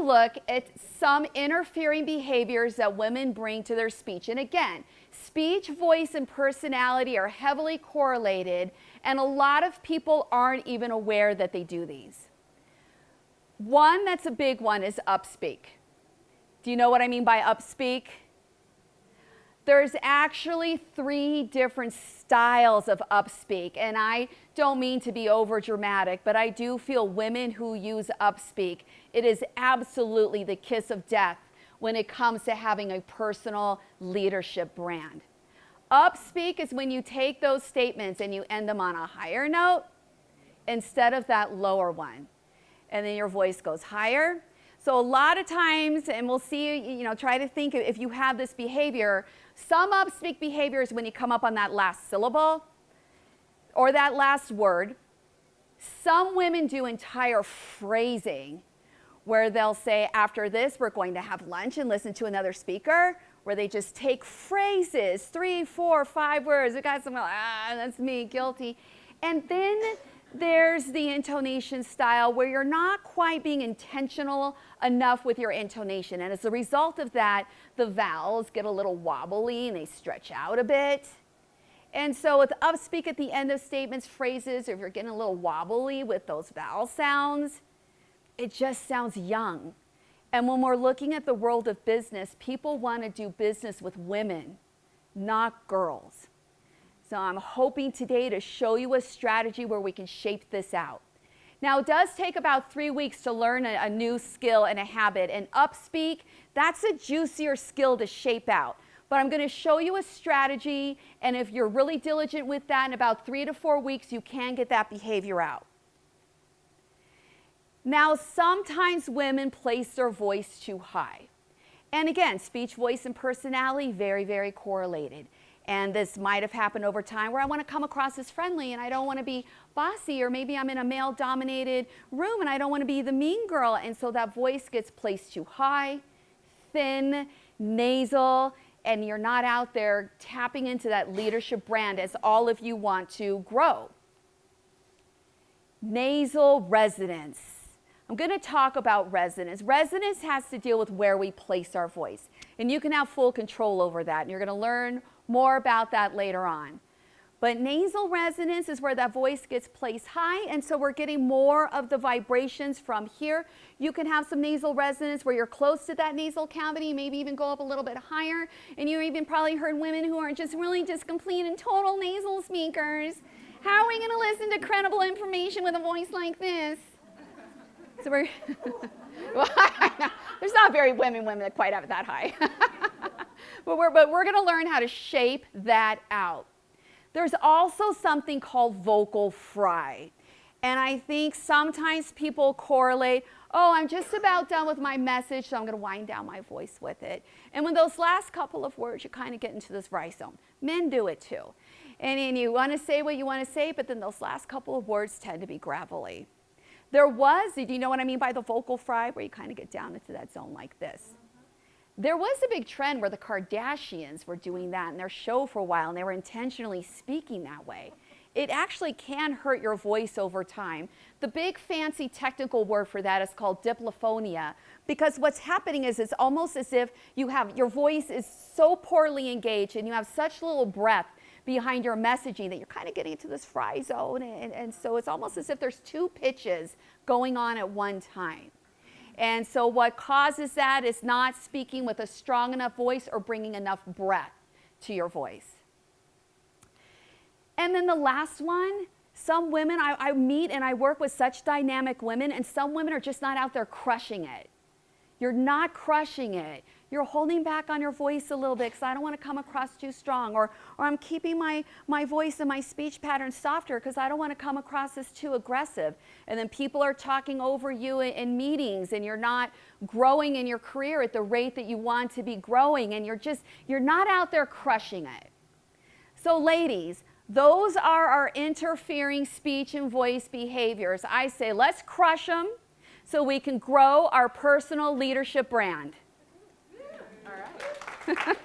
look at some interfering behaviors that women bring to their speech. And again, speech, voice, and personality are heavily correlated, and a lot of people aren't even aware that they do these. One that's a big one is upspeak. Do you know what I mean by upspeak? There's actually 3 different styles of upspeak, and I don't mean to be over dramatic, but I do feel women who use upspeak, it is absolutely the kiss of death when it comes to having a personal leadership brand. Upspeak is when you take those statements and you end them on a higher note instead of that lower one, and then your voice goes higher. So a lot of times, and we'll see, try to think if you have this behavior. Some upspeak behaviors when you come up on that last syllable or that last word. Some women do entire phrasing where they'll say, after this, we're going to have lunch and listen to another speaker, where they just take phrases, 3, 4, 5 words. We got some, that's me, guilty. And then there's the intonation style where you're not quite being intentional enough with your intonation. And as a result of that, the vowels get a little wobbly and they stretch out a bit. And so with upspeak at the end of statements, phrases, or if you're getting a little wobbly with those vowel sounds, it just sounds young. And when we're looking at the world of business, people want to do business with women, not girls. So I'm hoping today to show you a strategy where we can shape this out. Now, it does take about 3 weeks to learn a new skill and a habit. And upspeak, that's a juicier skill to shape out. But I'm going to show you a strategy, and if you're really diligent with that, in about 3 to 4 weeks, you can get that behavior out. Now, sometimes women place their voice too high. And again, speech, voice, and personality, very, very correlated. And this might have happened over time where I want to come across as friendly and I don't want to be bossy, or maybe I'm in a male-dominated room and I don't want to be the mean girl. And so that voice gets placed too high, thin, nasal, and you're not out there tapping into that leadership brand as all of you want to grow. Nasal resonance. I'm going to talk about resonance. Resonance has to deal with where we place our voice. And you can have full control over that. And you're going to learn more about that later on. But nasal resonance is where that voice gets placed high, and so we're getting more of the vibrations from here. You can have some nasal resonance where you're close to that nasal cavity, maybe even go up a little bit higher. And you even probably heard women who are just really just complete and total nasal speakers. How are we going to listen to credible information with a voice like this? So we're well, there's not very women that quite have it that high. But we're going to learn how to shape that out. There's also something called vocal fry. And I think sometimes people correlate, oh, I'm just about done with my message, so I'm going to wind down my voice with it. And when those last couple of words, you kind of get into this rhizome. Men do it too. And you want to say what you want to say, but then those last couple of words tend to be gravelly. Do you know what I mean by the vocal fry, where you kind of get down into that zone like this? There was a big trend where the Kardashians were doing that in their show for a while, and they were intentionally speaking that way. It actually can hurt your voice over time. The big fancy technical word for that is called diplophonia, because what's happening is it's almost as if your voice is so poorly engaged and you have such little breath behind your messaging that you're kind of getting into this fry zone, and so it's almost as if there's 2 pitches going on at one time. And so what causes that is not speaking with a strong enough voice or bringing enough breath to your voice. And then the last one, some women, I meet and I work with such dynamic women, and some women are just not out there crushing it. You're not crushing it. You're holding back on your voice a little bit because I don't want to come across too strong, or I'm keeping my voice and my speech pattern softer because I don't want to come across as too aggressive. And then people are talking over you in meetings, and you're not growing in your career at the rate that you want to be growing, and you're not out there crushing it. So ladies, those are our interfering speech and voice behaviors. I say let's crush them so we can grow our personal leadership brand. All right.